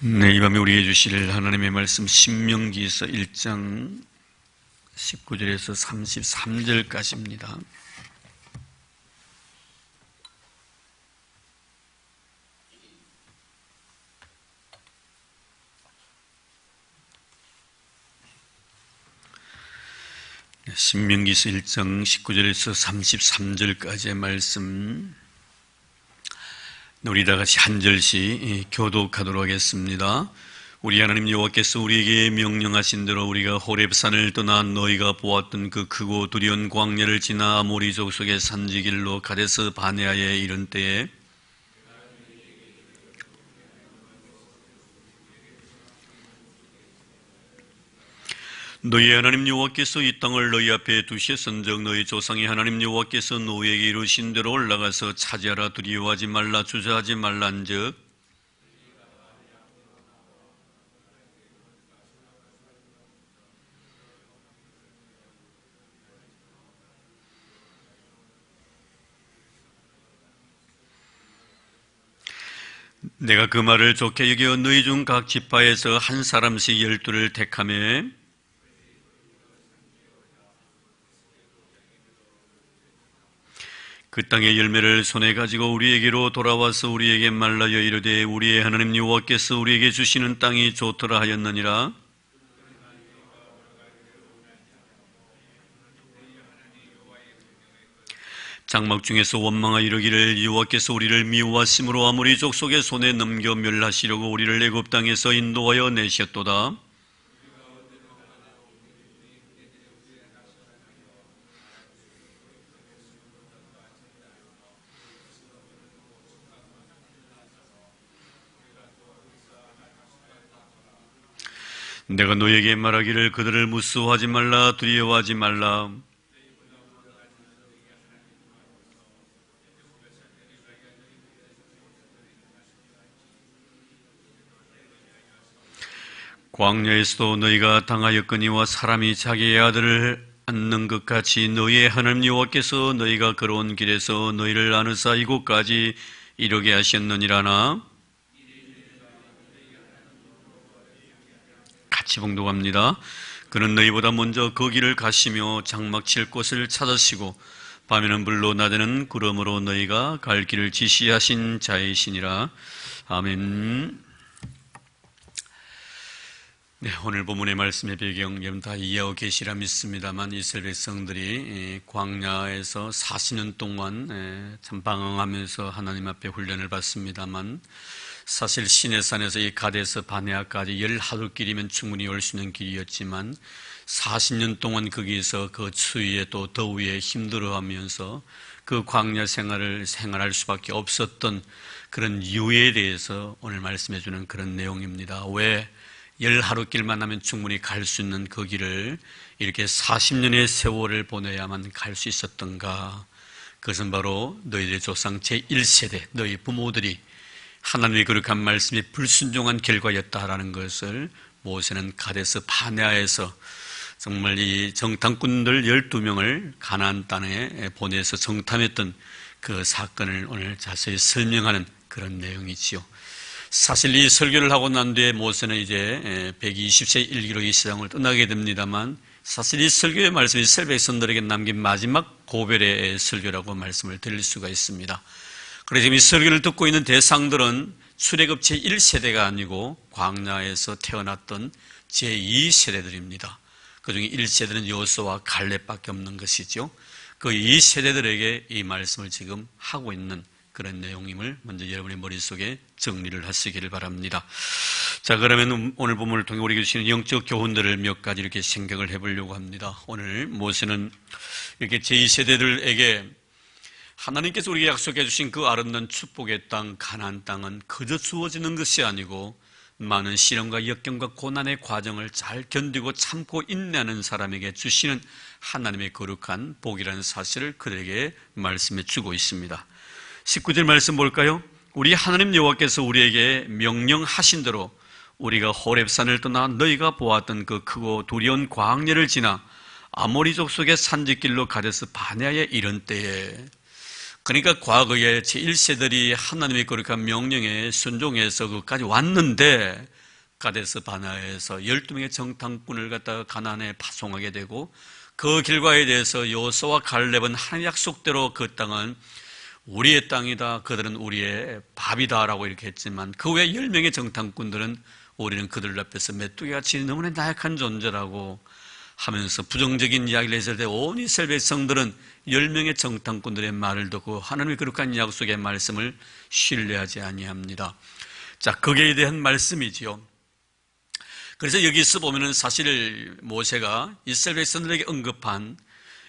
네, 이 밤에 우리에게 주실 하나님의 말씀 신명기서 1장 19절에서 33절까지입니다. 신명기서 1장 19절에서 33절까지의 말씀, 우리 다 같이 한 절씩 교독하도록 하겠습니다. 우리 하나님 여호와께서 우리에게 명령하신 대로 우리가 호렙산을 떠나 너희가 보았던 그 크고 두려운 광야를 지나 아모리 족속의 산지길로 가데스 바네아에 이른 때에 너희 하나님 여호와께서 이 땅을 너희 앞에 두셨은즉 너희 조상의 하나님 여호와께서 너희에게 이루신 대로 올라가서 차지하라. 두려워하지 말라, 주저하지 말란즉 내가 그 말을 좋게 여겨 너희 중 각 지파에서 한 사람씩 12를 택하며 그 땅의 열매를 손에 가지고 우리에게로 돌아와서 우리에게 말라여 이르되 우리의 하나님 여호와께서 우리에게 주시는 땅이 좋더라 하였느니라. 장막 중에서 원망하여 이르기를 여호와께서 우리를 미워하심으로 아모리 족속의 손에 넘겨 멸하시려고 우리를 애굽 땅에서 인도하여 내셨도다. 내가 너에게 말하기를 그들을 무수하지 말라, 두려워하지 말라. 광야에서도 너희가 당하였거니와 사람이 자기의 아들을 안는 것 같이 너희의 하나님 여호와께서 너희가 걸어온 길에서 너희를 안으사 이곳까지 이르게 하셨느니라나. 같이 봉독합니다. 그는 너희보다 먼저 그 길을 가시며 장막 칠 곳을 찾으시고 밤에는 불로 낮에는 구름으로 너희가 갈 길을 지시하신 자이시니라. 아멘. 네, 오늘 본문의 말씀의 배경 여러분 다 이해하고 계시라 믿습니다만 이스라엘 백성들이 광야에서 40년 동안 참 방황하면서 하나님 앞에 훈련을 받습니다만 사실 시내산에서 이 가데스 바네아까지 11길이면 충분히 올 수 있는 길이었지만 40년 동안 거기서 그 추위에 또 더위에 힘들어하면서 그 광야 생활할 수밖에 없었던 그런 이유에 대해서 오늘 말씀해 주는 그런 내용입니다. 왜 11길만 하면 충분히 갈 수 있는 그 길을 이렇게 40년의 세월을 보내야만 갈 수 있었던가? 그것은 바로 너희들의 조상 제1세대 너희 부모들이 하나님의 거룩한 말씀에 불순종한 결과였다라는 것을 모세는 가데스 바네아에서 정말 이 정탐꾼들 12명을 가나안 땅에 보내서 정탐했던 그 사건을 오늘 자세히 설명하는 그런 내용이지요. 사실 이 설교를 하고 난 뒤에 모세는 이제 120세 일기로 이 세상을 떠나게 됩니다만 사실 이 설교의 말씀이 이스라엘 백성들에게 남긴 마지막 고별의 설교라고 말씀을 드릴 수가 있습니다. 그래서 지금 이 설교를 듣고 있는 대상들은 출애굽 제1세대가 아니고 광야에서 태어났던 제2세대들입니다. 그중에 1세대는 여호수아와 갈렙밖에 없는 것이죠. 그 2세대들에게 이 말씀을 지금 하고 있는 그런 내용임을 먼저 여러분의 머릿속에 정리를 하시기를 바랍니다. 자, 그러면 오늘 본문을 통해 우리에게 주시는 영적 교훈들을 몇 가지 이렇게 생각을 해보려고 합니다. 오늘 모세는 이렇게 제2세대들에게 하나님께서 우리에게 약속해 주신 그 아름다운 축복의 땅 가나안 땅은 그저 주어지는 것이 아니고 많은 시련과 역경과 고난의 과정을 잘 견디고 참고 인내하는 사람에게 주시는 하나님의 거룩한 복이라는 사실을 그들에게 말씀해 주고 있습니다. 19절 말씀 볼까요? 우리 하나님 여호와께서 우리에게 명령하신 대로 우리가 호렙산을 떠나 너희가 보았던 그 크고 두려운 광야를 지나 아모리 족속의 산지길로 가데스 바네아에 이른 때에 그러니까 과거에 제1세들이 하나님의 거룩한 명령에 순종해서 그까지 왔는데 가데스 바네아에서 12명의 정탐꾼을 갖다가 가나안에 파송하게 되고 그 결과에 대해서 여호수아와 갈렙은 하나님의 약속대로 그 땅은 우리의 땅이다, 그들은 우리의 밥이다라고 이렇게 했지만 그 외 10명의 정탐꾼들은 우리는 그들 앞에서 메뚜기같이 너무나 나약한 존재라고 하면서 부정적인 이야기를 했을 때 온 이스라엘 백성들은 10명의 정탐꾼들의 말을 듣고 하나님의 거룩한 약속의 말씀을 신뢰하지 아니합니다. 자, 거기에 대한 말씀이지요. 그래서 여기서 보면은 사실 모세가 이스라엘 백성들에게 언급한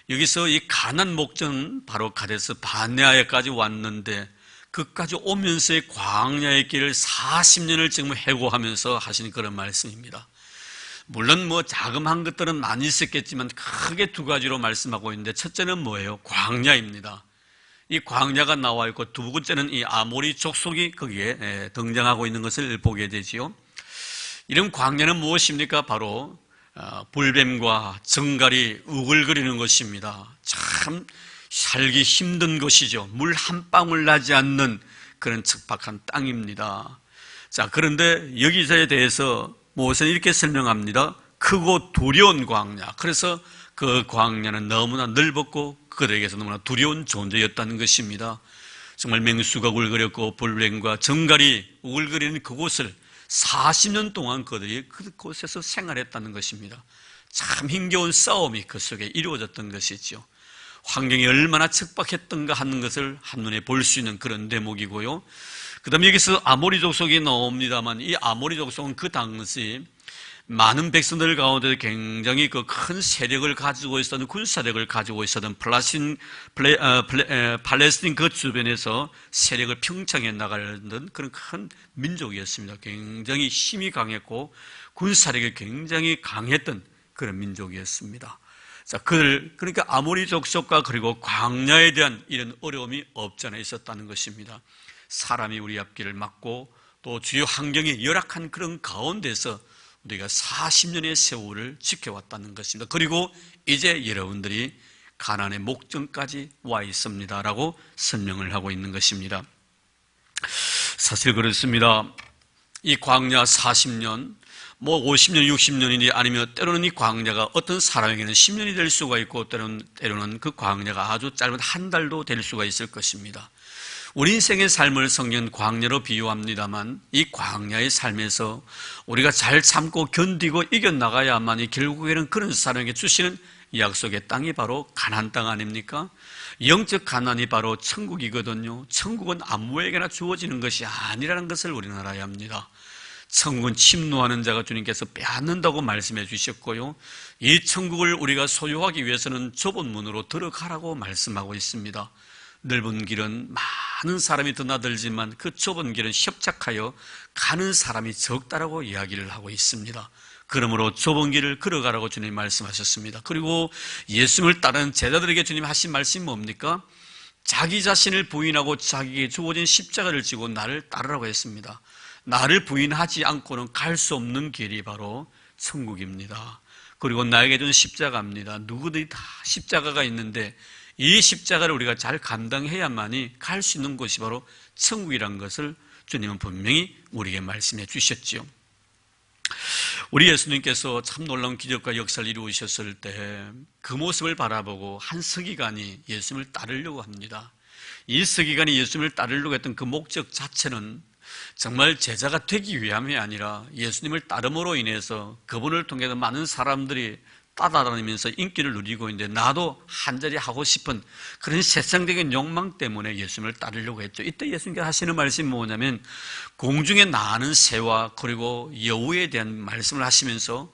여기서 이 가나안 목적은 바로 가데스 바네아에까지 왔는데 그까지 오면서의 광야의 길을 40년을 지금 해고하면서 하시는 그런 말씀입니다. 물론 자그마한 것들은 많이 있었겠지만 크게 두 가지로 말씀하고 있는데 첫째는 뭐예요? 광야입니다. 이 광야가 나와 있고 두 번째는 이 아모리 족속이 거기에 등장하고 있는 것을 보게 되지요. 이런 광야는 무엇입니까? 바로 불뱀과 정갈이 우글거리는 것입니다. 참 살기 힘든 것이죠. 물 한 방울 나지 않는 그런 척박한 땅입니다. 자, 그런데 여기서에 대해서 모세는 이렇게 설명합니다. 크고 두려운 광야. 그래서 그 광야는 너무나 넓었고 그들에게서 너무나 두려운 존재였다는 것입니다. 정말 맹수가 우글거렸고 불뱀과 정갈이 우글거리는 그곳을 40년 동안 그들이 그곳에서 생활했다는 것입니다. 참 힘겨운 싸움이 그 속에 이루어졌던 것이죠. 환경이 얼마나 척박했던가 하는 것을 한눈에 볼 수 있는 그런 대목이고요. 그 다음에 여기서 아모리 족속이 나옵니다만 이 아모리 족속은 그 당시 많은 백성들 가운데 굉장히 그 큰 세력을 가지고 있었던 군사력을 가지고 있었던 팔레스틴 그 주변에서 세력을 평창해 나가는 그런 큰 민족이었습니다. 굉장히 힘이 강했고 군사력이 굉장히 강했던 그런 민족이었습니다. 자, 그러니까 아모리 족속과 그리고 광야에 대한 이런 어려움이 없잖아 있었다는 것입니다. 사람이 우리 앞길을 막고 또 주요 환경이 열악한 그런 가운데서 우리가 40년의 세월을 지켜왔다는 것입니다. 그리고 이제 여러분들이 가나안의 목전까지 와 있습니다라고 설명을 하고 있는 것입니다. 사실 그렇습니다. 이 광야 40년, 50년, 60년이니 아니면 때로는 이 광야가 어떤 사람에게는 10년이 될 수가 있고 때로는 그 광야가 아주 짧은 한 달도 될 수가 있을 것입니다. 우리 인생의 삶을 성경은 광야로 비유합니다만 이 광야의 삶에서 우리가 잘 참고 견디고 이겨나가야만이 결국에는 그런 사람에게 주시는 약속의 땅이 바로 가나안 땅 아닙니까? 영적 가나안이 바로 천국이거든요. 천국은 아무에게나 주어지는 것이 아니라는 것을 우리는 알아야 합니다. 천국은 침노하는 자가 주님께서 빼앗는다고 말씀해 주셨고요. 이 천국을 우리가 소유하기 위해서는 좁은 문으로 들어가라고 말씀하고 있습니다. 넓은 길은 많은 사람이 드나들지만 그 좁은 길은 협착하여 가는 사람이 적다라고 이야기를 하고 있습니다. 그러므로 좁은 길을 걸어가라고 주님 말씀하셨습니다. 그리고 예수님을 따르는 제자들에게 주님 하신 말씀이 뭡니까? 자기 자신을 부인하고 자기에게 주어진 십자가를 지고 나를 따르라고 했습니다. 나를 부인하지 않고는 갈 수 없는 길이 바로 천국입니다. 그리고 나에게 준 십자가입니다. 누구들이 다 십자가가 있는데 이 십자가를 우리가 잘 감당해야만이 갈 수 있는 곳이 바로 천국이라는 것을 주님은 분명히 우리에게 말씀해 주셨지요. 우리 예수님께서 참 놀라운 기적과 역사를 이루셨을 때 그 모습을 바라보고 한 서기관이 예수님을 따르려고 합니다. 이 서기관이 예수님을 따르려고 했던 그 목적 자체는 정말 제자가 되기 위함이 아니라 예수님을 따름으로 인해서 그분을 통해서 많은 사람들이 따라다니면서 인기를 누리고 있는데 나도 한자리 하고 싶은 그런 세상적인 욕망 때문에 예수님을 따르려고 했죠. 이때 예수님께서 하시는 말씀이 뭐냐면 공중에 나는 새와 그리고 여우에 대한 말씀을 하시면서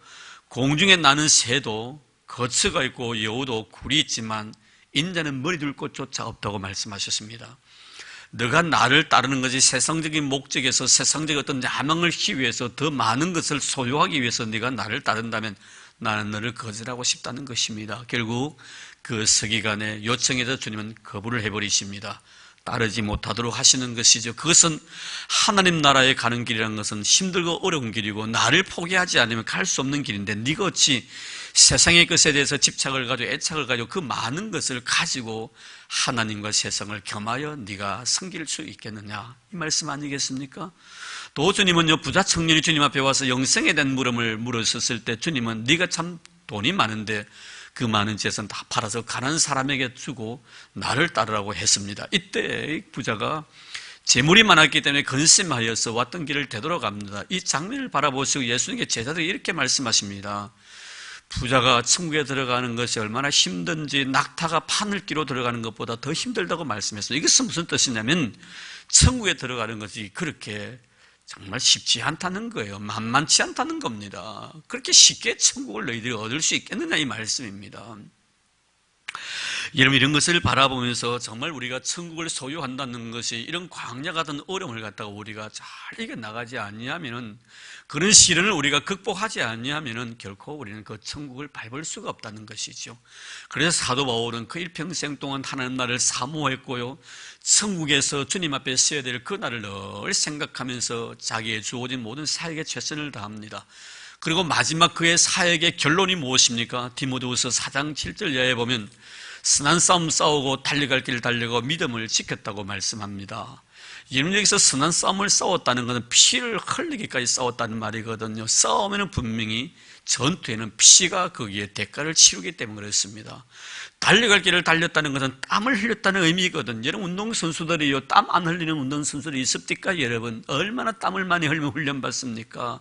공중에 나는 새도 거처가 있고 여우도 굴이 있지만 인자는 머리 둘 곳조차 없다고 말씀하셨습니다. 너가 나를 따르는 것이 세상적인 목적에서 세상적인 어떤 야망을 키우기 위해서 더 많은 것을 소유하기 위해서 네가 나를 따른다면 나는 너를 거절하고 싶다는 것입니다. 결국 그 서기관의 요청에서 주님은 거부를 해버리십니다. 따르지 못하도록 하시는 것이죠. 그것은 하나님 나라에 가는 길이라는 것은 힘들고 어려운 길이고 나를 포기하지 않으면 갈 수 없는 길인데 네가 어찌 세상의 것에 대해서 집착을 가지고 애착을 가지고 그 많은 것을 가지고 하나님과 세상을 겸하여 네가 섬길 수 있겠느냐, 이 말씀 아니겠습니까? 또 주님은요, 부자 청년이 주님 앞에 와서 영생에 대한 물음을 물었을 때 주님은 네가 참 돈이 많은데 그 많은 재산 다 팔아서 가난한 사람에게 주고 나를 따르라고 했습니다. 이때 부자가 재물이 많았기 때문에 근심하여서 왔던 길을 되돌아갑니다. 이 장면을 바라보시고 예수님께 제자들이 이렇게 말씀하십니다. 부자가 천국에 들어가는 것이 얼마나 힘든지 낙타가 판을 끼로 들어가는 것보다 더 힘들다고 말씀했어요. 이것은 무슨 뜻이냐면 천국에 들어가는 것이 그렇게 정말 쉽지 않다는 거예요. 만만치 않다는 겁니다. 그렇게 쉽게 천국을 너희들이 얻을 수 있겠느냐, 이 말씀입니다. 여러분, 이런 것을 바라보면서 정말 우리가 천국을 소유한다는 것이 이런 광야 같은 어려움을 갖다가 우리가 잘 이겨나가지 아니하면은, 그런 시련을 우리가 극복하지 아니하면은 결코 우리는 그 천국을 밟을 수가 없다는 것이죠. 그래서 사도 바울은 그 일평생 동안 하나님 나라를 사모했고요, 천국에서 주님 앞에 서야 될 그 날을 늘 생각하면서 자기의 주어진 모든 사역에 최선을 다합니다. 그리고 마지막 그의 사역의 결론이 무엇입니까? 디모데후서 4장 7절 이하에 보면 선한 싸움 싸우고 달려갈 길을 달려고 믿음을 지켰다고 말씀합니다. 여러분, 여기서 선한 싸움을 싸웠다는 것은 피를 흘리기까지 싸웠다는 말이거든요. 싸움에는 분명히 전투에는 피가 거기에 대가를 치르기 때문에 그렇습니다. 달려갈 길을 달렸다는 것은 땀을 흘렸다는 의미거든요. 여러분, 운동선수들이요, 땀 안 흘리는 운동선수들이 있습니까? 여러분, 얼마나 땀을 많이 흘리면 훈련받습니까?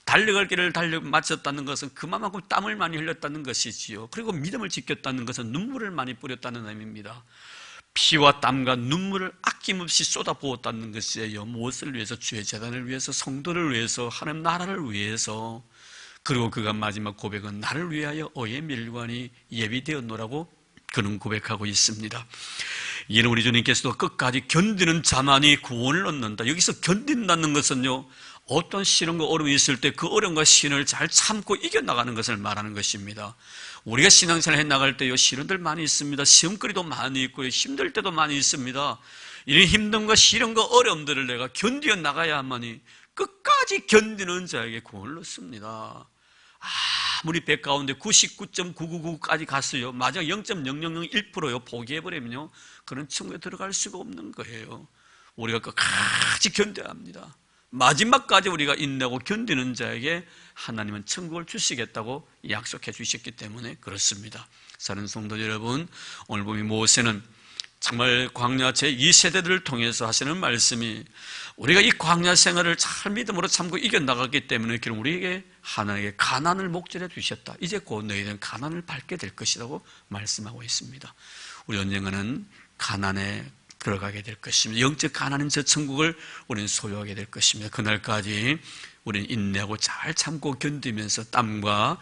달려갈 길을 마쳤다는 것은 그만큼 땀을 많이 흘렸다는 것이지요. 그리고 믿음을 지켰다는 것은 눈물을 많이 뿌렸다는 의미입니다. 피와 땀과 눈물을 아낌없이 쏟아부었다는 것이에요. 무엇을 위해서? 주의 재단을 위해서, 성도를 위해서, 하나님 나라를 위해서. 그리고 그가 마지막 고백은 나를 위하여 의의 멸관이 예비되었노라고 그는 고백하고 있습니다. 이는 우리 주님께서도 끝까지 견디는 자만이 구원을 얻는다. 여기서 견딘다는 것은요, 어떤 시련과 어려움이 있을 때 그 어려움과 시련을 잘 참고 이겨나가는 것을 말하는 것입니다. 우리가 신앙생활 해나갈 때요, 시련들 많이 있습니다. 시험거리도 많이 있고요, 힘들 때도 많이 있습니다. 이런 힘듦과 시련과 어려움들을 내가 견디어 나가야만이 끝까지 견디는 자에게 구원을 얻습니다. 아무리 100 가운데 99.999까지 갔어요, 마지막 0.0001%요 포기해버리면요, 그런 천국에 들어갈 수가 없는 거예요. 우리가 끝까지 견뎌야 합니다. 마지막까지 우리가 인내하고 견디는 자에게 하나님은 천국을 주시겠다고 약속해 주셨기 때문에 그렇습니다. 사랑하는 성도 여러분, 오늘 보면 모세는 정말 광야 제2세대들을 통해서 하시는 말씀이, 우리가 이 광야 생활을 잘 믿음으로 참고 이겨나갔기 때문에 그럼 우리에게 하나님께 가난을 목전해 주셨다. 이제 곧 너희는 가난을 밟게 될 것이라고 말씀하고 있습니다. 우리 언젠가는 가난에 들어가게 될 것입니다. 영적 가난인 저 천국을 우리는 소유하게 될 것입니다. 그날까지 우리는 인내하고 잘 참고 견디면서 땀과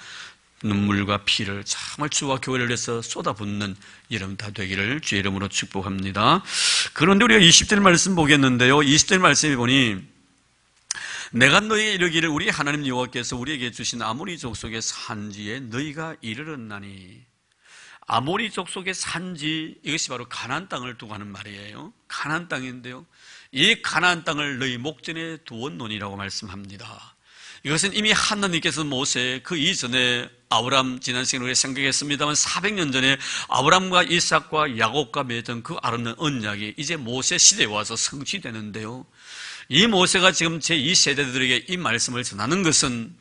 눈물과 피를 정말 주와 교회를 위해서 쏟아붓는 여러분 다 되기를 주의 이름으로 축복합니다. 그런데 우리가 20절 말씀 보겠는데요, 20절 말씀에 보니 내가 너희에게 이르기를 우리 하나님 여호와께서 우리에게 주신 아모리 족속의 산지에 너희가 이르렀나니. 아모리 족속의 산지, 이것이 바로 가나안 땅을 두고 하는 말이에요. 가나안 땅인데요, 이 가나안 땅을 너희 목전에 두었노니라고 말씀합니다. 이것은 이미 하나님께서 모세 그 이전에 아브람, 지난 시간에 우리가 생각했습니다만 400년 전에 아브람과 이삭과 야곱과 맺은 그 아름다운 언약이 이제 모세 시대에 와서 성취되는데요, 이 모세가 지금 제2세대들에게 이 말씀을 전하는 것은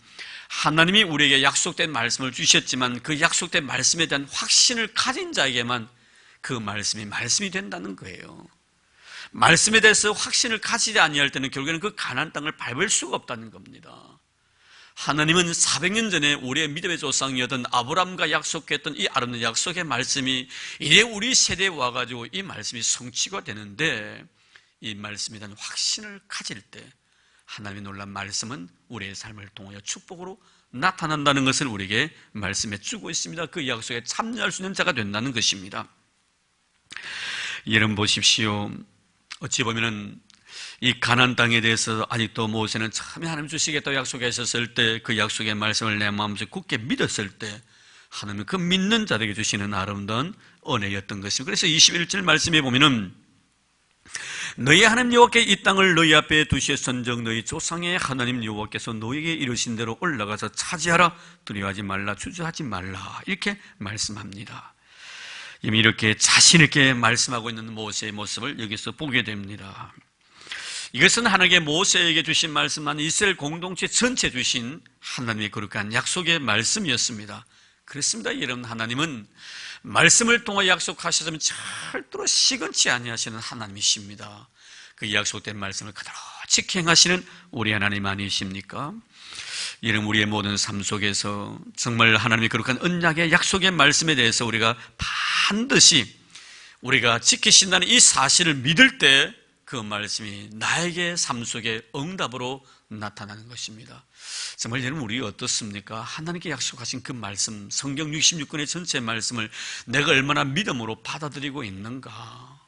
하나님이 우리에게 약속된 말씀을 주셨지만 그 약속된 말씀에 대한 확신을 가진 자에게만 그 말씀이 된다는 거예요. 말씀에 대해서 확신을 가지지 아니할 때는 결국에는 그 가나안 땅을 밟을 수가 없다는 겁니다. 하나님은 400년 전에 우리의 믿음의 조상이었던 아브람과 약속했던 이 아름다운 약속의 말씀이 이제 우리 세대에 와가지고 이 말씀이 성취가 되는데, 이 말씀에 대한 확신을 가질 때 하나님의 놀라운 말씀은 우리의 삶을 통하여 축복으로 나타난다는 것을 우리에게 말씀해 주고 있습니다. 그 약속에 참여할 수 있는 자가 된다는 것입니다. 여러분 보십시오. 어찌 보면은 이 가나안 땅에 대해서 아직도 모세는 처음에 하나님 주시겠다고 약속하셨을 때 그 약속의 말씀을 내 마음속에 굳게 믿었을 때 하나님은 그 믿는 자에게 주시는 아름다운 은혜였던 것입니다. 그래서 21절 말씀에 보면은 너희 하나님 여호와께 이 땅을 너희 앞에 두셨은즉 너희 조상의 하나님 여호와께서 너희에게 이르신 대로 올라가서 차지하라. 두려워하지 말라. 주저하지 말라. 이렇게 말씀합니다. 이미 이렇게 자신 있게 말씀하고 있는 모세의 모습을 여기서 보게 됩니다. 이것은 하나님께 모세에게 주신 말씀만 이스라엘 공동체 전체 주신 하나님의 거룩한 약속의 말씀이었습니다. 그렇습니다. 여러분, 하나님은 말씀을 통해 약속하셨으면 절대로 시건치 아니하시는 하나님이십니다. 그 약속된 말씀을 그대로 직행하시는 우리 하나님 아니십니까? 이런 우리의 모든 삶 속에서 정말 하나님의 거룩한 언약의 약속의 말씀에 대해서 우리가 반드시 우리가 지키신다는 이 사실을 믿을 때 그 말씀이 나에게 삶 속에 응답으로 나타나는 것입니다. 정말 여러분, 우리 어떻습니까? 하나님께 약속하신 그 말씀, 성경 66권의 전체 말씀을 내가 얼마나 믿음으로 받아들이고 있는가?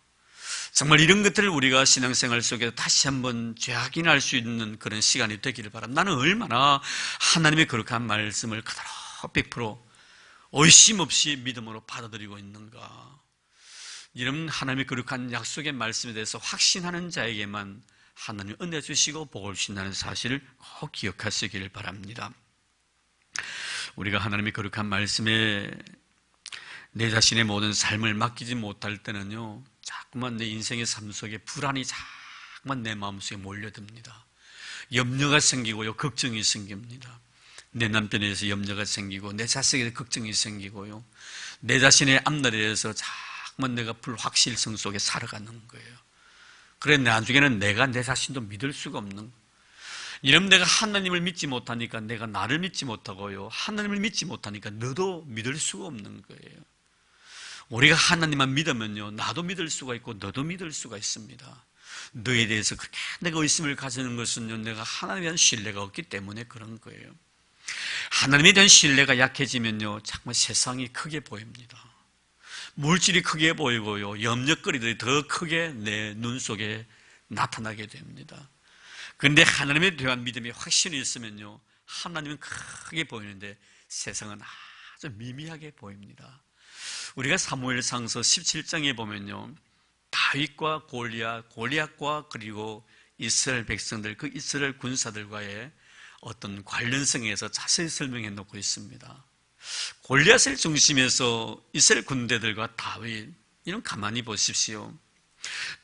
정말 이런 것들을 우리가 신앙생활 속에 다시 한번 재확인할 수 있는 그런 시간이 되기를 바랍니다. 나는 얼마나 하나님의 거룩한 말씀을 그대로 100% 의심 없이 믿음으로 받아들이고 있는가? 이런 하나님의 거룩한 약속의 말씀에 대해서 확신하는 자에게만 하나님 은혜 주시고 복을 주신다는 사실을 꼭 기억하시기를 바랍니다. 우리가 하나님의 거룩한 말씀에 내 자신의 모든 삶을 맡기지 못할 때는요, 자꾸만 내 인생의 삶 속에 불안이 자꾸만 내 마음속에 몰려듭니다. 염려가 생기고요, 걱정이 생깁니다. 내 남편에 대해서 염려가 생기고 내 자식에 대해서 걱정이 생기고요, 내 자신의 앞날에 대해서 자꾸만 내가 불확실성 속에 살아가는 거예요. 그래, 나중에는 내가 내 자신도 믿을 수가 없는, 이러면 내가 하나님을 믿지 못하니까 내가 나를 믿지 못하고요, 하나님을 믿지 못하니까 너도 믿을 수가 없는 거예요. 우리가 하나님만 믿으면요, 나도 믿을 수가 있고 너도 믿을 수가 있습니다. 너에 대해서 그렇게 내가 의심을 가지는 것은요, 내가 하나님에 대한 신뢰가 없기 때문에 그런 거예요. 하나님에 대한 신뢰가 약해지면요, 정말 세상이 크게 보입니다. 물질이 크게 보이고요, 염려거리들이 더 크게 내 눈 속에 나타나게 됩니다. 그런데 하나님에 대한 믿음이 확신이 있으면요, 하나님은 크게 보이는데 세상은 아주 미미하게 보입니다. 우리가 사무엘상서 17장에 보면요, 다윗과 골리앗과 그리고 이스라엘 백성들, 그 이스라엘 군사들과의 어떤 관련성에서 자세히 설명해 놓고 있습니다. 골리앗을 중심해서 이스라엘 군대들과 다윗, 이런 가만히 보십시오.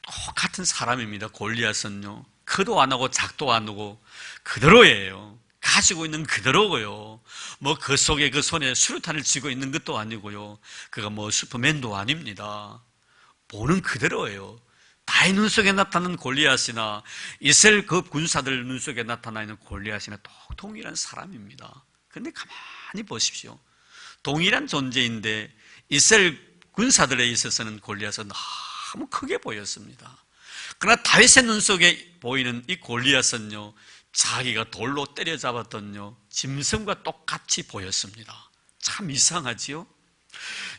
똑같은 사람입니다. 골리앗은요, 크도 안 하고 작도 안 하고 그대로예요. 가지고 있는 그대로고요, 뭐 그 속에 그 손에 수류탄을 쥐고 있는 것도 아니고요, 그가 뭐 슈퍼맨도 아닙니다. 보는 그대로예요. 다윗 눈 속에 나타나는 골리앗이나 이스라엘 그 군사들 눈 속에 나타나 있는 골리앗이나 동일한 사람입니다. 그런데 가만히 보십시오. 동일한 존재인데 이스라엘 군사들에 있어서는 골리앗은 너무 크게 보였습니다. 그러나 다윗의 눈 속에 보이는 이 골리앗은요, 자기가 돌로 때려잡았던 짐승과 똑같이 보였습니다. 참 이상하지요?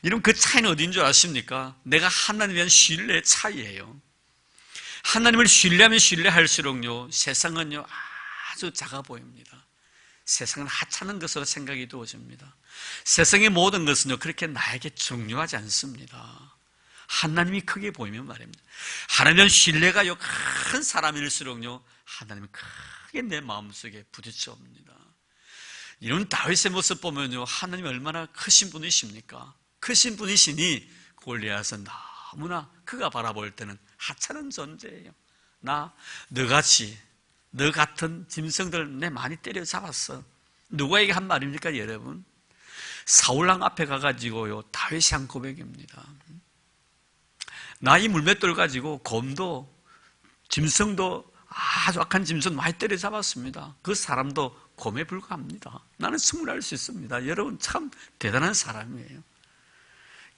여러분, 그 차이는 어딘 줄 아십니까? 내가 하나님에 대한 신뢰의 차이예요. 하나님을 신뢰하면 신뢰할수록요, 세상은요 아주 작아 보입니다. 세상은 하찮은 것으로 생각이 되어집니다. 세상의 모든 것은요 그렇게 나에게 중요하지 않습니다. 하나님이 크게 보이면 말입니다. 하나님은 신뢰가요 큰 사람일수록요, 하나님은 크게 내 마음속에 부딪혀옵니다. 이런 다윗의 모습 보면요, 하나님이 얼마나 크신 분이십니까? 크신 분이시니 골리앗은 너무나 그가 바라볼 때는 하찮은 존재예요. 너같이, 너 같은 짐승들 내 많이 때려잡았어. 누구에게 한 말입니까, 여러분? 사울왕 앞에 가가지고요, 다윗이 한 고백입니다. 나 이 물맷돌 가지고 곰도, 짐승도, 아주 악한 짐승 많이 때려잡았습니다. 그 사람도 곰에 불과합니다. 나는 승리할 수 있습니다. 여러분, 참 대단한 사람이에요.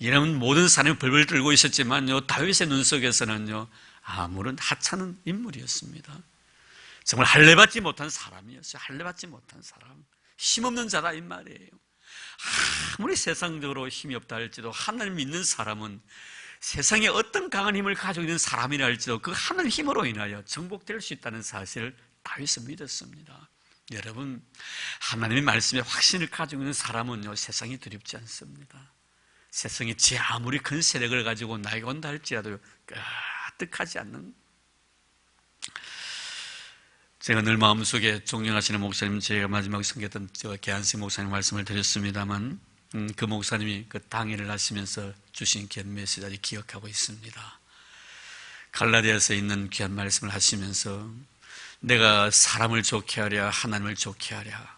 여러분, 모든 사람이 벌벌 떨고 있었지만요, 다윗의 눈 속에서는요, 아무런 하찮은 인물이었습니다. 정말 할례받지 못한 사람이었어요. 할례받지 못한 사람. 힘없는 자다 이 말이에요. 아무리 세상적으로 힘이 없다 할지도 하나님 믿는 사람은 세상에 어떤 강한 힘을 가지고 있는 사람이라 할지도 그 하나님 힘으로 인하여 정복될 수 있다는 사실을 다윗은 믿었습니다. 여러분, 하나님의 말씀에 확신을 가지고 있는 사람은요, 세상이 두렵지 않습니다. 세상이 제 아무리 큰 세력을 가지고 나에게 온다 할지라도 가득하지 않는. 제가 늘 마음속에 존경하시는 목사님, 제가 마지막 성겼던 계한식 목사님 말씀을 드렸습니다만, 그 목사님이 그 당일을 하시면서 주신 귀한 메시지를 기억하고 있습니다. 갈라디아서에 있는 귀한 말씀을 하시면서 내가 사람을 좋게 하랴 하나님을 좋게 하랴,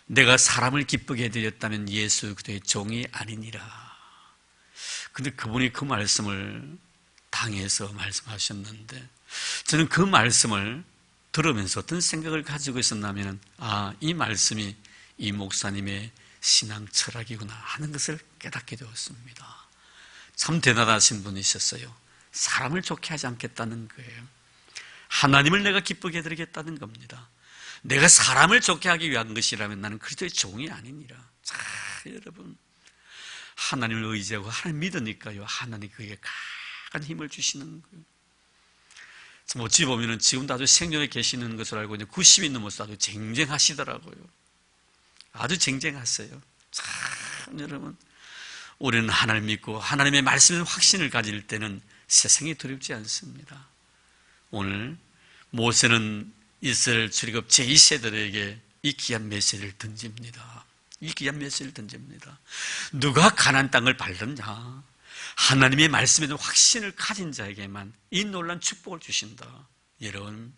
내가 사람을 기쁘게 해드렸다면 예수 그리스도의 종이 아니니라. 근데 그분이 그 말씀을 당에서 말씀하셨는데, 저는 그 말씀을 들으면서 어떤 생각을 가지고 있었냐면, 이 말씀이 이 목사님의 신앙 철학이구나 하는 것을 깨닫게 되었습니다. 참 대단하신 분이셨어요. 사람을 좋게 하지 않겠다는 거예요. 하나님을 내가 기쁘게 해드리겠다는 겁니다. 내가 사람을 좋게 하기 위한 것이라면 나는 그리스도의 종이 아니니라. 자, 여러분, 하나님을 의지하고 하나님 믿으니까요, 하나님이 그에게 강한 힘을 주시는 거예요. 참 어찌 보면 지금도 아주 생존에 계시는 것을 알고 있는데 90이 넘어서 아주 쟁쟁하시더라고요. 아주 쟁쟁하세요. 참 여러분, 우리는 하나님 믿고 하나님의 말씀에 확신을 가질 때는 세상이 두렵지 않습니다. 오늘 모세는 이스라엘 출애굽 제2세들에게 이 귀한 메시지를 던집니다. 이 귀한 메시지를 던집니다. 누가 가나안 땅을 밟느냐? 하나님의 말씀에 대한 확신을 가진 자에게만 이 놀라운 축복을 주신다. 여러분,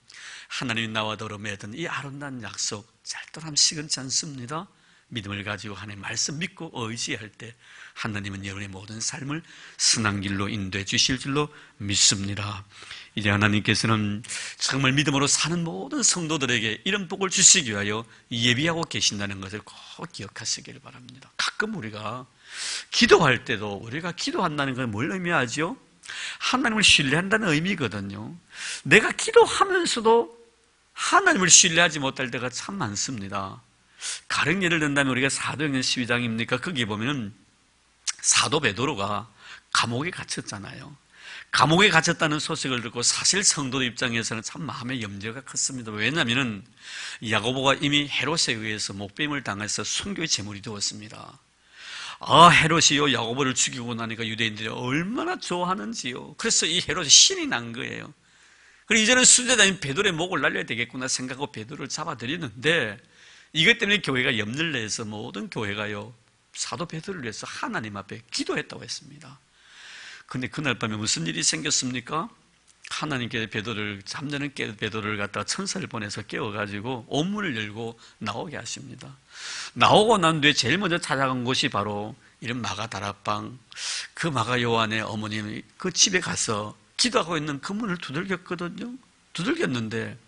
하나님이 나와 더불어 맺은 이 아름다운 약속 절대로 시건치 않습니다. 믿음을 가지고 하나님의 말씀 믿고 의지할 때 하나님은 여러분의 모든 삶을 선한 길로 인도해 주실 줄로 믿습니다. 이제 하나님께서는 정말 믿음으로 사는 모든 성도들에게 이런 복을 주시기 위하여 예비하고 계신다는 것을 꼭 기억하시길 바랍니다. 가끔 우리가 기도할 때도 우리가 기도한다는 건 뭘 의미하죠? 하나님을 신뢰한다는 의미거든요. 내가 기도하면서도 하나님을 신뢰하지 못할 때가 참 많습니다. 가령 예를 든다면 우리가 사도행전 12장입니까? 거기 보면 사도 베드로가 감옥에 갇혔잖아요. 감옥에 갇혔다는 소식을 듣고 사실 성도 입장에서는 참 마음의 염려가 컸습니다. 왜냐하면 야고보가 이미 헤롯에 의해서 목배임을 당해서 순교의 제물이 되었습니다. 헤롯이요, 야고보를 죽이고 나니까 유대인들이 얼마나 좋아하는지요. 그래서 이 헤롯이 신이 난 거예요. 그리고 이제는 수제자인 베드로의 목을 날려야 되겠구나 생각하고 베드로를 잡아들이는데, 이것 때문에 교회가 염려를 내서 모든 교회가요, 사도 베드로를 위해서 하나님 앞에 기도했다고 했습니다. 근데 그날 밤에 무슨 일이 생겼습니까? 하나님께 베드로를, 잠자는 베드로를 갖다가 천사를 보내서 깨워가지고 온문을 열고 나오게 하십니다. 나오고 난 뒤에 제일 먼저 찾아간 곳이 바로 이런 마가다락방, 그 마가 요한의 어머님이 그 집에 가서 기도하고 있는 그 문을 두들겼거든요. 두들겼는데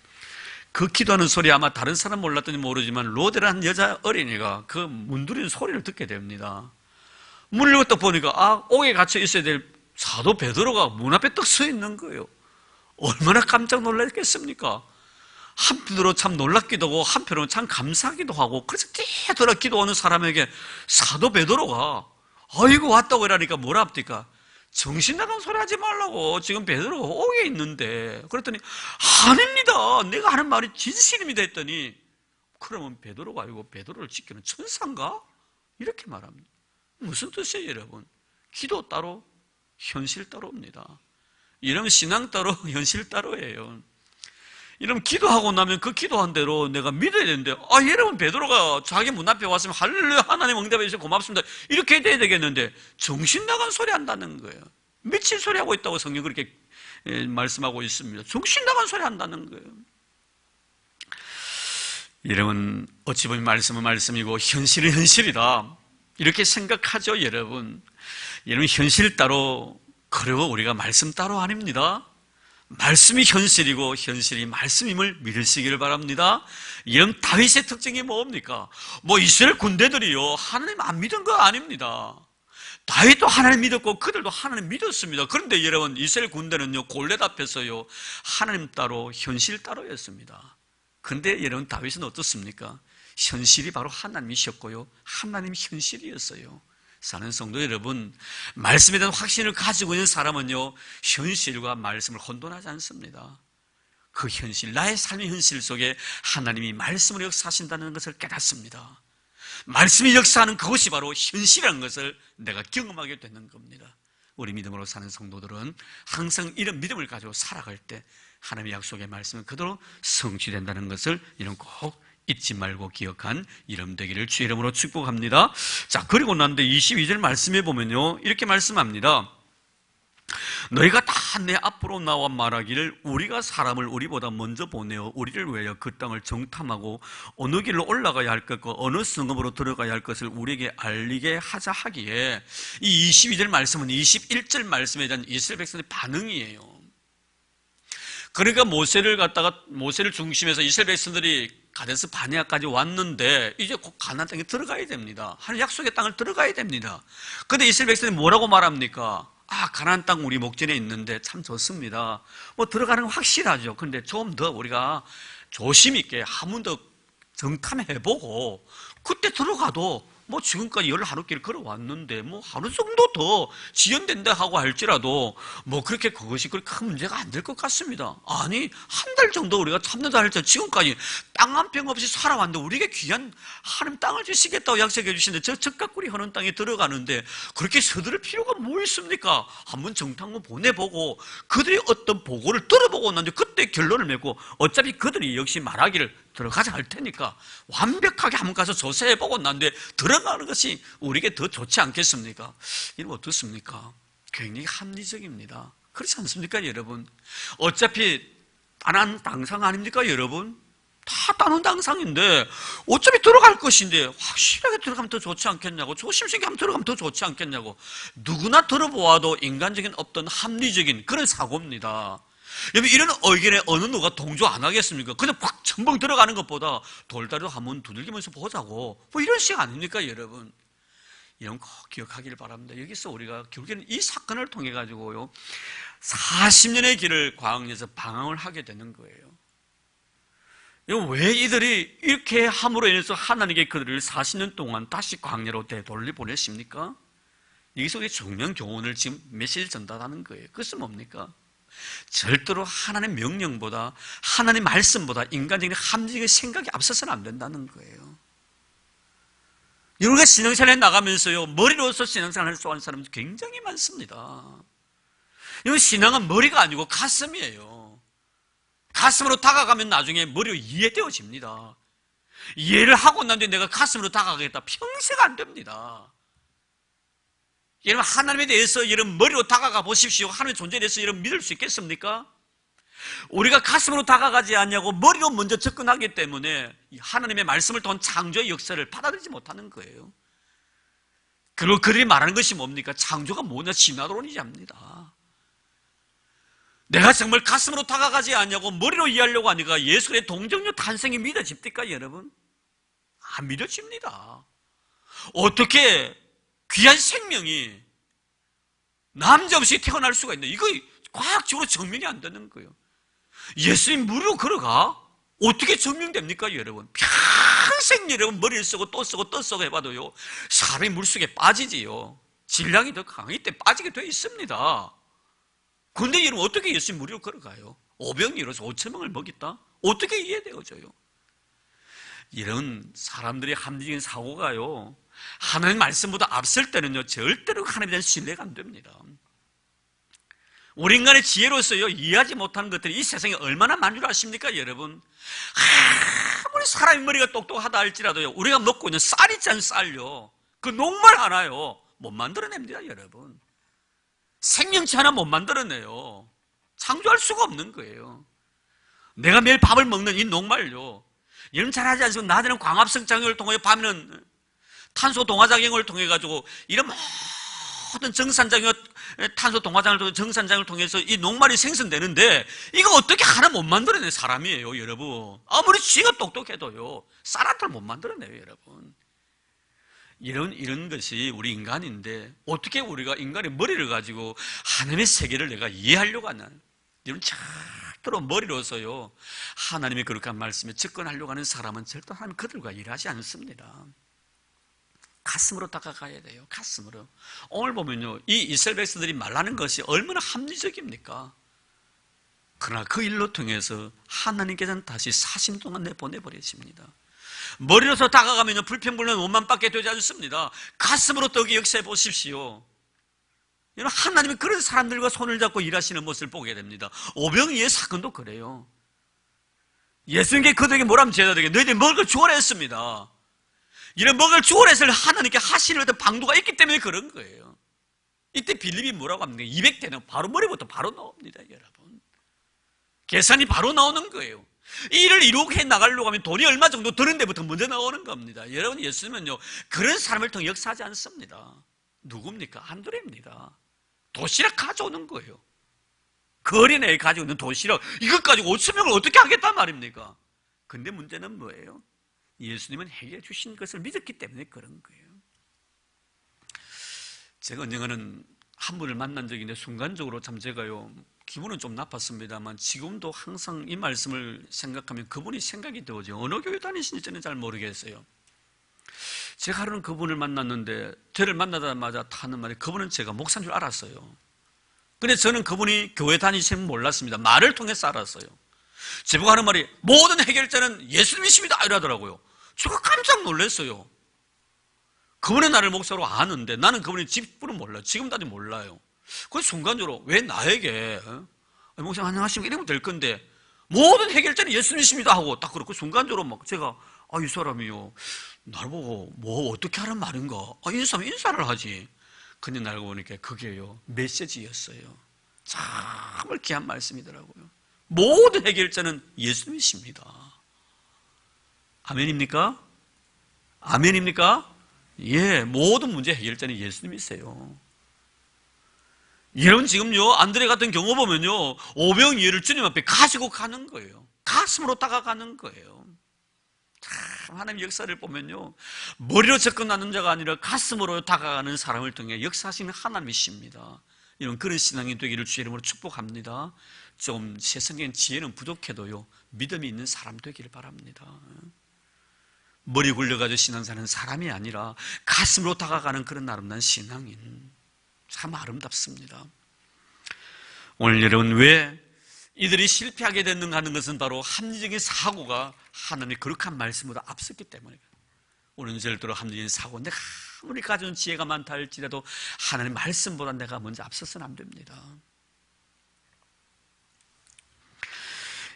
그 기도하는 소리 아마 다른 사람 몰랐더니 모르지만 로데라는 여자 어린이가 그 문두리는 소리를 듣게 됩니다. 문을 열고 딱 보니까 옥에 갇혀 있어야 될 사도 베드로가 문 앞에 딱 서 있는 거예요. 얼마나 깜짝 놀랐겠습니까? 한편으로 참 놀랍기도 하고 한편으로 참 감사하기도 하고, 그래서 뒤돌아 기도하는 사람에게 사도 베드로가 아이고 왔다고 이러니까 뭐라 합니까? 정신 나간 소리 하지 말라고, 지금 베드로가 옥에 있는데. 그랬더니 아닙니다, 내가 하는 말이 진실입니다 했더니, 그러면 베드로가 아니고 베드로를 지키는 천사인가? 이렇게 말합니다. 무슨 뜻이에요 여러분? 기도 따로 현실 따로입니다. 이러면 신앙 따로 현실 따로예요. 이러면 기도하고 나면 그 기도한 대로 내가 믿어야 되는데, 여러분 베드로가 자기 문 앞에 왔으면 할렐루야 하나님 응답해 주셔서 고맙습니다 이렇게 돼야 되겠는데 정신 나간 소리 한다는 거예요. 미친 소리 하고 있다고 성경 그렇게 말씀하고 있습니다. 정신 나간 소리 한다는 거예요. 여러분, 어찌 보면 말씀은 말씀이고 현실은 현실이다 이렇게 생각하죠. 여러분 현실 따로, 그리고 우리가 말씀 따로 아닙니다. 말씀이 현실이고 현실이 말씀임을 믿으시기를 바랍니다. 이런 다윗의 특징이 뭡니까? 이스라엘 군대들이요, 하나님 안 믿은 거 아닙니다. 다윗도 하나님 믿었고 그들도 하나님 믿었습니다. 그런데 여러분, 이스라엘 군대는요, 골렛 앞에서요, 하나님 따로 현실 따로였습니다. 그런데 여러분, 다윗은 어떻습니까? 현실이 바로 하나님이셨고요, 하나님이 현실이었어요. 사는 성도 여러분, 말씀에 대한 확신을 가지고 있는 사람은요, 현실과 말씀을 혼돈하지 않습니다. 그 현실, 나의 삶의 현실 속에 하나님이 말씀으로 역사하신다는 것을 깨닫습니다. 말씀이 역사하는 그것이 바로 현실이라는 것을 내가 경험하게 되는 겁니다. 우리 믿음으로 사는 성도들은 항상 이런 믿음을 가지고 살아갈 때 하나님의 약속의 말씀은 그대로 성취된다는 것을 이런 꼭 잊지 말고 기억한 이름 되기를 주의 이름으로 축복합니다. 자, 그리고 난데 22절 말씀해 보면요, 이렇게 말씀합니다. 너희가 다 내 앞으로 나와 말하기를 우리가 사람을 우리보다 먼저 보내어 우리를 위하여 그 땅을 정탐하고 어느 길로 올라가야 할 것과 어느 성읍으로 들어가야 할 것을 우리에게 알리게 하자 하기에, 이 22절 말씀은 21절 말씀에 대한 이스라엘 백성의 반응이에요. 그러니까 모세를 중심해서 이스라엘 백성들이 가데스 바네아까지 왔는데 이제 곧 가나안 땅에 들어가야 됩니다. 하나님 약속의 땅을 들어가야 됩니다. 그런데 이스라엘 백성이 뭐라고 말합니까? 가나안 땅 우리 목전에 있는데 참 좋습니다. 뭐 들어가는 건 확실하죠. 그런데 좀 더 우리가 조심 있게 한 번 더 정탐해보고 그때 들어가도 뭐 지금까지 11길 걸어왔는데 뭐 하루 정도 더 지연된다 하고 할지라도 뭐 그렇게 그것이 그렇게 큰 문제가 안 될 것 같습니다. 아니, 한 달 정도 우리가 참는다 할때 지금까지 땅 한 평 없이 살아왔는데 우리에게 귀한 하나님 땅을 주시겠다고 약속해 주시는데 저 적각구리 하는 땅에 들어가는데 그렇게 서두를 필요가 뭐 있습니까? 한번 정탐만 보내보고 그들이 어떤 보고를 들어보고 난 뒤에 그때 결론을 맺고, 어차피 그들이 역시 말하기를 들어가자 할 테니까 완벽하게 한번 가서 조사해보고 난 뒤에 들어가는 것이 우리에게 더 좋지 않겠습니까? 이러면 어떻습니까? 굉장히 합리적입니다. 그렇지 않습니까, 여러분? 어차피 따는 당상 아닙니까, 여러분? 다 따는 당상인데 어차피 들어갈 것인데 확실하게 들어가면 더 좋지 않겠냐고, 조심스럽게 하면 들어가면 더 좋지 않겠냐고, 누구나 들어보아도 인간적인 어떤 합리적인 그런 사고입니다. 여러분, 이런 의견에 어느 누가 동조 안 하겠습니까? 그냥 팍 첨벙 들어가는 것보다 돌다리도 한번 두들기면서 보자고, 뭐 이런 식 아닙니까, 여러분? 이런 거 꼭 기억하기를 바랍니다. 여기서 우리가 결국에는 이 사건을 통해 가지고요 40년의 길을 광야에서 방황을 하게 되는 거예요. 왜 이들이 이렇게 함으로 인해서 하나님께 그들을 40년 동안 다시 광야로 되돌려보내십니까? 여기서 우리 정면 교훈을 지금 메시지를 전달하는 거예요. 그것은 뭡니까? 절대로 하나님의 명령보다, 하나님의 말씀보다 인간적인 합리적인 생각이 앞서서는 안 된다는 거예요. 우리가 신앙생활에 나가면서요, 머리로서 신앙생활을 하는 사람은 굉장히 많습니다. 이건 신앙은 머리가 아니고 가슴이에요. 가슴으로 다가가면 나중에 머리로 이해되어집니다. 이해를 하고 난 뒤에 내가 가슴으로 다가가겠다, 평생 안 됩니다. 여러분, 하나님에 대해서 여러분 머리로 다가가 보십시오. 하나님의 존재에 대해서 여러분 믿을 수 있겠습니까? 우리가 가슴으로 다가가지 않냐고 머리로 먼저 접근하기 때문에 하나님의 말씀을 통한 창조의 역사를 받아들이지 못하는 거예요. 그리고 그들이 말하는 것이 뭡니까? 창조가 뭐냐? 진화론이지 합니다. 내가 정말 가슴으로 다가가지 않냐고 머리로 이해하려고 하니까 예수의 동정녀 탄생이 믿어집니까, 여러분? 안 믿어집니다. 어떻게 귀한 생명이 남자 없이 태어날 수가 있나? 이거 과학적으로 증명이 안 되는 거예요. 예수님 무료 걸어가? 어떻게 증명됩니까, 여러분? 평생 여러분 머리를 쓰고 또 쓰고 또 쓰고 해봐도요, 사람이 물속에 빠지지요. 질량이 더 강하기 때문에 빠지게 돼 있습니다. 그런데 여러분, 어떻게 예수님 무료 걸어가요? 5병 이뤄서 5,000명을 먹였다? 어떻게 이해되어져요? 이런 사람들의 합리적인 사고가요, 하나님 말씀보다 앞설 때는요, 절대로 하나님에 대한 신뢰가 안 됩니다. 우리 인간의 지혜로서요, 이해하지 못하는 것들이 이 세상에 얼마나 많은 줄 아십니까, 여러분? 아무리 사람의 머리가 똑똑하다 할지라도요, 우리가 먹고 있는 쌀 있잖아요, 쌀요. 그 녹말 하나요, 못 만들어냅니다, 여러분. 생명체 하나 못 만들어내요. 창조할 수가 없는 거예요. 내가 매일 밥을 먹는 이 녹말요, 여러분 잘 알지 않습니까? 낮에는 광합성 작용을 통해 밤에는 탄소 동화작용을 통해 가지고 이런 모든 정산작용, 탄소 동화작용을 통해 정산작용을 통해서 이 녹말이 생성되는데 이거 어떻게 하나 못 만들어내 사람이에요, 여러분. 아무리 쥐가 똑똑해도요, 쌀 한 톨 못 만들어내요, 여러분. 이런 것이 우리 인간인데 어떻게 우리가 인간의 머리를 가지고 하나님의 세계를 내가 이해하려고 하나? 여러분, 절대로 머리로서요 하나님의 거룩한 말씀에 접근하려고 하는 사람은 절대 하나님 그들과 일하지 않습니다. 가슴으로 다가가야 돼요. 가슴으로. 오늘 보면요, 이 이스라엘 백성들이 말하는 것이 얼마나 합리적입니까? 그러나 그 일로 통해서 하나님께서는 다시 40년 동안 내보내버리십니다. 머리로서 다가가면 불평불만 원만밖에 되지 않습니다. 가슴으로 떡이 역사해 보십시오. 여러분, 하나님이 그런 사람들과 손을 잡고 일하시는 모습을 보게 됩니다. 오병이의 사건도 그래요. 예수님께 그들에게 뭐라면 제자들에게 너희들이 먹을 걸 주오라 했습니다. 이런 먹을 걸 주오라 했을 하나님께 하시는 어떤 방도가 있기 때문에 그런 거예요. 이때 빌립이 뭐라고 합니까? 200대는 바로 머리부터 바로 나옵니다, 여러분. 계산이 바로 나오는 거예요. 이 일을 이루게 나가려고 하면 돈이 얼마 정도 드는 데부터 먼저 나오는 겁니다. 여러분, 예수님은요, 그런 사람을 통해 역사하지 않습니다. 누굽니까? 안드레입니다. 도시락 가져오는 거예요. 그 어린애가 가지고 있는 도시락, 이것 가지고 5,000명을 어떻게 하겠단 말입니까? 근데 문제는 뭐예요? 예수님은 해결해 주신 것을 믿었기 때문에 그런 거예요. 제가 언젠가는 한 분을 만난 적이 있는데 순간적으로 참 제가요, 기분은 좀 나빴습니다만 지금도 항상 이 말씀을 생각하면 그분이 생각이 되어져요. 어느 교회 다니시는지 저는 잘 모르겠어요. 제가 하루는 그분을 만났는데 저를 만나자마자 하는 말이, 그분은 제가 목사인 줄 알았어요. 근데 저는 그분이 교회 다니시는 몰랐습니다. 말을 통해서 알았어요. 제보고 하는 말이 모든 해결자는 예수님이십니다 이러더라고요. 제가 깜짝 놀랐어요. 그분의 나를 목사로 아는데 나는 그분의 집분은 몰라요. 지금까지 몰라요. 그래서 순간적으로 왜 나에게 목사님 안녕하십니까 이러면 될 건데 모든 해결자는 예수님이십니다 하고 딱 그렇고 순간적으로 막 제가 이 사람이요 날 보고 뭐 어떻게 하는 말인가, 인사하면 인사를 하지. 근데 날 보니까 그게요 메시지였어요. 정말 귀한 말씀이더라고요. 모든 해결자는 예수님이십니다. 아멘입니까? 아멘입니까? 예, 모든 문제 해결자는 예수님이세요. 여러분, 지금요 안드레 같은 경우 보면요 오병이어를 주님 앞에 가지고 가는 거예요. 가슴으로 다가가는 거예요. 참 하나님 역사를 보면요 머리로 접근하는 자가 아니라 가슴으로 다가가는 사람을 통해 역사하시는 하나님이십니다. 이런 그런 신앙이 되기를 주의 이름으로 축복합니다. 좀 세상적인 지혜는 부족해도요 믿음이 있는 사람 되기를 바랍니다. 머리 굴려가지고 신앙사는 사람이 아니라 가슴으로 다가가는 그런 아름다운 신앙인, 참 아름답습니다. 오늘 여러분, 왜 이들이 실패하게 됐는가 하는 것은 바로 합리적인 사고가 하나님의 거룩한 말씀보다 앞섰기 때문에. 오늘 절대로 합리적인 사고, 내가 아무리 가진 지혜가 많다 할지라도 하나님의 말씀보다 내가 먼저 앞서서는 안 됩니다.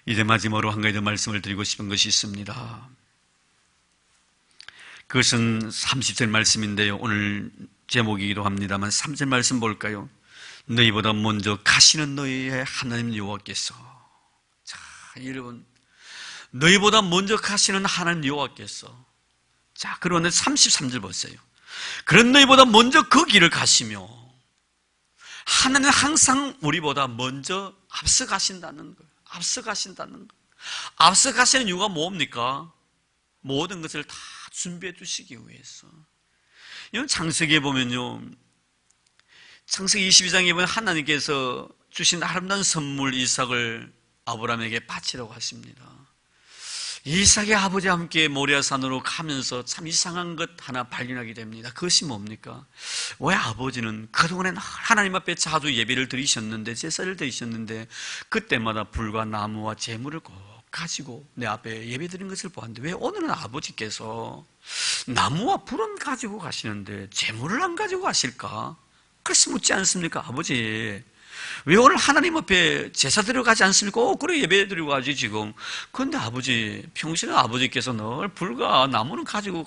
이제 마지막으로 한 가지 더 말씀을 드리고 싶은 것이 있습니다. 그것은 30절 말씀인데요, 오늘 제목이기도 합니다만 3절 말씀 볼까요? 너희보다 먼저 가시는 너희의 하나님 여호와께서. 자, 여러분, 너희보다 먼저 가시는 하나님 여호와께서. 자, 그러면 33절 보세요. 그런 너희보다 먼저 그 길을 가시며, 하나님은 항상 우리보다 먼저 앞서 가신다는 거예요. 앞서 가신다는 거예요. 앞서 가시는 이유가 뭡니까? 모든 것을 다 준비해 주시기 위해서. 이건 창세기에 보면요, 창세기 22장에 보면 하나님께서 주신 아름다운 선물 이삭을 아브라함에게 바치라고 하십니다. 이삭의 아버지와 함께 모리아산으로 가면서 참 이상한 것 하나 발견하게 됩니다. 그것이 뭡니까? 왜 아버지는 그동안에 하나님 앞에 자주 예배를 드리셨는데, 제사를 드리셨는데 그때마다 불과 나무와 재물을 꼭 가지고 내 앞에 예배 드린 것을 보았는데 왜 오늘은 아버지께서 나무와 불은 가지고 가시는데 재물을 안 가지고 가실까? 그래서 묻지 않습니까? 아버지, 왜 오늘 하나님 앞에 제사 드려가지 않습니까? 그래 예배 드리고 가지 지금. 그런데 아버지, 평소에 아버지께서 늘 불과 나무는 가지고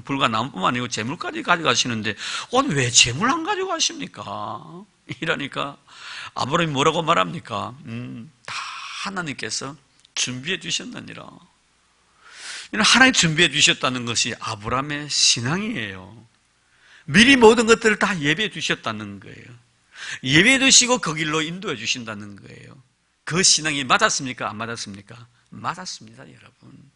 불과 나무뿐만 아니고 재물까지 가져가시는데 오늘 왜 재물 안 가지고 가십니까? 이러니까 아브라함이 뭐라고 말합니까? 다 하나님께서 준비해 주셨느니라. 하나님 준비해 주셨다는 것이 아브라함의 신앙이에요. 미리 모든 것들을 다 예배해 주셨다는 거예요. 예배해 주시고 그 길로 인도해 주신다는 거예요. 그 신앙이 맞았습니까? 안 맞았습니까? 맞았습니다, 여러분.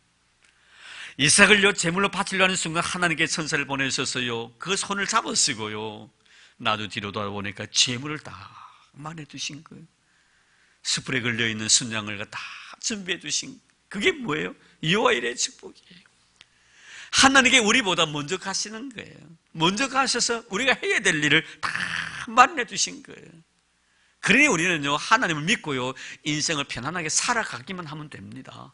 이삭을요 제물로 바치려 하는 순간 하나님께 천사를 보내셔서요 그 손을 잡으시고요 나도 뒤로 돌아보니까 제물을 다 마련해 주신 거예요. 숯불에 걸려있는 순양을 다 준비해 주신, 그게 뭐예요? 여호와 일의 축복이에요. 하나님께 우리보다 먼저 가시는 거예요. 먼저 가셔서 우리가 해야 될 일을 다 마련해 주신 거예요. 그러니 우리는요 하나님을 믿고요 인생을 편안하게 살아가기만 하면 됩니다.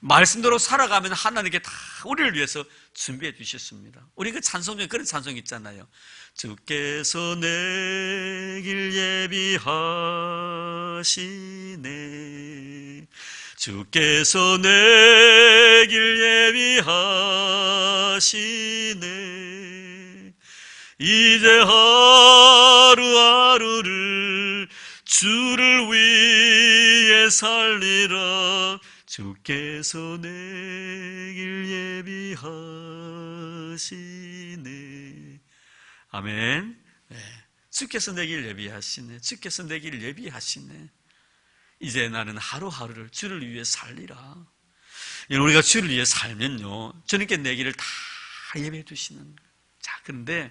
말씀대로 살아가면 하나님께 다 우리를 위해서 준비해 주셨습니다. 우리 그 찬송 중에 그런 찬송 있잖아요. 주께서 내 길 예비하시네. 주께서 내 길 예비하시네. 이제 하루하루를 주를 위해 살리라. 주께서 내 길 예비하시네. 아멘. 네. 주께서 내 길 예비하시네. 주께서 내 길 예비하시네. 이제 나는 하루하루를 주를 위해 살리라. 우리가 주를 위해 살면요, 주님께 내 길을 다 예비해 주시는 거예요. 자, 그런데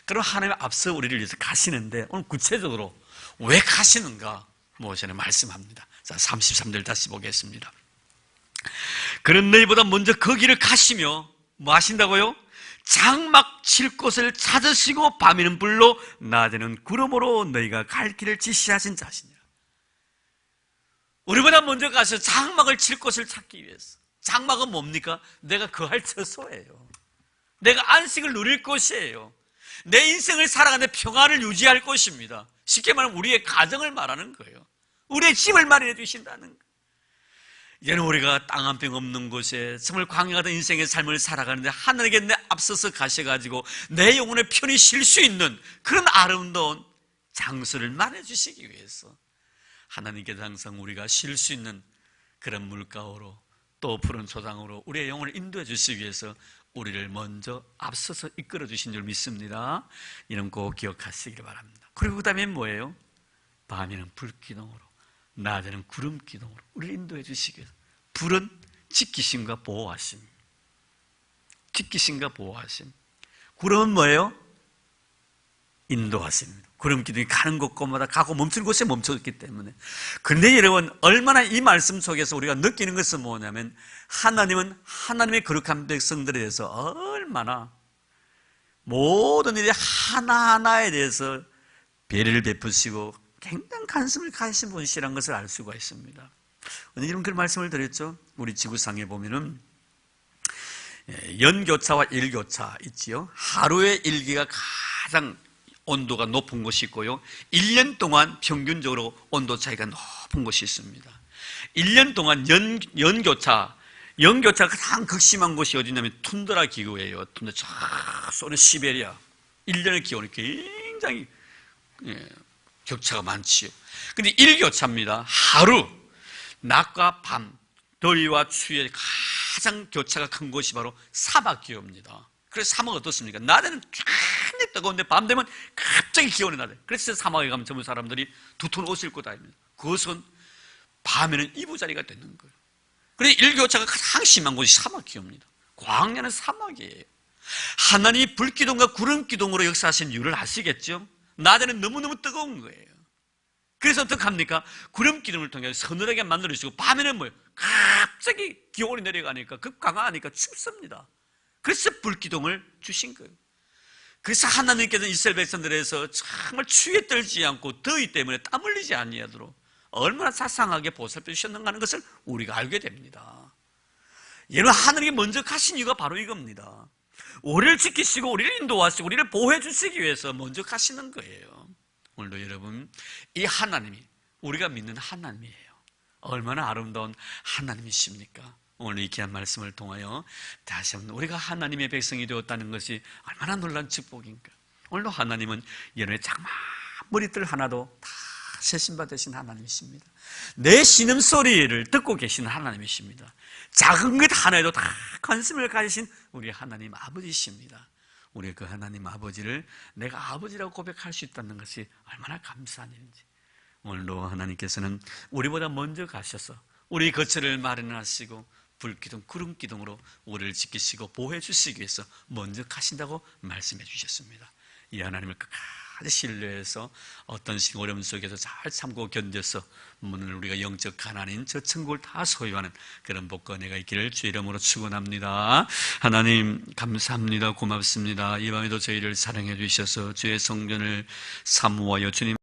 그럼 하나님 앞서 우리를 위해서 가시는데 오늘 구체적으로 왜 가시는가? 모세는 말씀합니다. 자, 33절 다시 보겠습니다. 그런 너희보다 먼저 그 길을 가시며 뭐 하신다고요? 장막 칠 곳을 찾으시고 밤에는 불로 낮에는 구름으로 너희가 갈 길을 지시하신 자시니라. 우리보다 먼저 가서 장막을 칠 곳을 찾기 위해서. 장막은 뭡니까? 내가 거할 처소예요. 내가 안식을 누릴 곳이에요. 내 인생을 살아가는 평안을 유지할 곳입니다. 쉽게 말하면 우리의 가정을 말하는 거예요. 우리의 집을 마련해 주신다는 거예요. 이제는 우리가 땅 한 평 없는 곳에 정말 광야 같은 인생의 삶을 살아가는데 하나님께 내 앞서서 가셔가지고 내 영혼을 편히 쉴 수 있는 그런 아름다운 장소를 마련해 주시기 위해서 하나님께서 항상 우리가 쉴 수 있는 그런 물가로 또 푸른 초장으로 우리의 영혼을 인도해 주시기 위해서 우리를 먼저 앞서서 이끌어 주신 줄 믿습니다. 이런 꼭 기억하시길 바랍니다. 그리고 그 다음에 뭐예요? 밤에는 불기둥으로, 낮에는 구름기둥으로 우리를 인도해 주시기 위해서. 불은 지키심과 보호하심, 지키심과 보호하심. 구름은 뭐예요? 인도하십니다. 구름기둥이 가는 곳마다 가고 멈추는 곳에 멈춰있기 때문에. 그런데 여러분, 얼마나 이 말씀 속에서 우리가 느끼는 것은 뭐냐면 하나님은 하나님의 거룩한 백성들에 대해서 얼마나 모든 일이 하나하나에 대해서 배려를 베푸시고 굉장히 관심을 가지신 분이시라는 것을 알 수가 있습니다. 오늘 이런 그런 말씀을 드렸죠. 우리 지구상에 보면은 연교차와 일교차 있지요. 하루의 일기가 가장 온도가 높은 곳이 있고요, 1년 동안 평균적으로 온도 차이가 높은 곳이 있습니다. 1년 동안 연교차가 가장 극심한 곳이 어디냐면 툰드라 기후예요. 툰드라 쫙 쏘는 시베리아. 1년의 기온이 굉장히 격차가 많지요. 근데 일교차입니다. 하루, 낮과 밤, 더위와 추위의 가장 교차가 큰 곳이 바로 사막 기후입니다. 그래서 사막은 어떻습니까? 낮에는 굉장히 뜨거운데 밤 되면 갑자기 기온이 낮아요. 그래서 사막에 가면 전부 사람들이 두터운 옷을 입고 다닙니다. 그것은 밤에는 이부자리가 되는 거예요. 그래서 일교차가 가장 심한 곳이 사막 기후입니다. 광야는 사막이에요. 하나님이 불기둥과 구름기둥으로 역사하신 이유를 아시겠죠? 낮에는 너무너무 뜨거운 거예요. 그래서 어떻게 합니까? 구름기둥을 통해 서늘하게 만들어주시고 밤에는 뭐예요? 갑자기 기온이 내려가니까 급강하니까 춥습니다. 그래서 불기둥을 주신 거예요. 그래서 하나님께서는 이스라엘 백성들에서 정말 추위에 떨지 않고 더위 때문에 땀 흘리지 아니하도록 얼마나 자상하게 보살펴 주셨는가 하는 것을 우리가 알게 됩니다. 여러분, 하나님이 먼저 가신 이유가 바로 이겁니다. 우리를 지키시고 우리를 인도하시고 우리를 보호해 주시기 위해서 먼저 가시는 거예요. 오늘도 여러분, 이 하나님이 우리가 믿는 하나님이에요. 얼마나 아름다운 하나님이십니까? 오늘 이 귀한 말씀을 통하여 다시 한번 우리가 하나님의 백성이 되었다는 것이 얼마나 놀라운 축복인가. 오늘도 하나님은 여러분의 장막 머리털 하나도 다 세심받으신 하나님이십니다. 내 신음소리를 듣고 계시는 하나님이십니다. 작은 것 하나에도 다 관심을 가지신 우리 하나님 아버지십니다. 우리 그 하나님 아버지를 내가 아버지라고 고백할 수 있다는 것이 얼마나 감사한 일인지. 오늘도 하나님께서는 우리보다 먼저 가셔서 우리 거처를 마련하시고 불기둥, 구름기둥으로 우리를 지키시고 보호해 주시기 위해서 먼저 가신다고 말씀해 주셨습니다. 이 하나님을 끝까지 신뢰해서 어떤 어려움 속에서 잘 참고 견뎌서 오늘 우리가 영적 가난인 저 천국을 다 소유하는 그런 복과 은혜가 있기를 주의 이름으로 축원합니다. 하나님 감사합니다. 고맙습니다. 이 밤에도 저희를 사랑해 주셔서 주의 성전을 사모하여 주님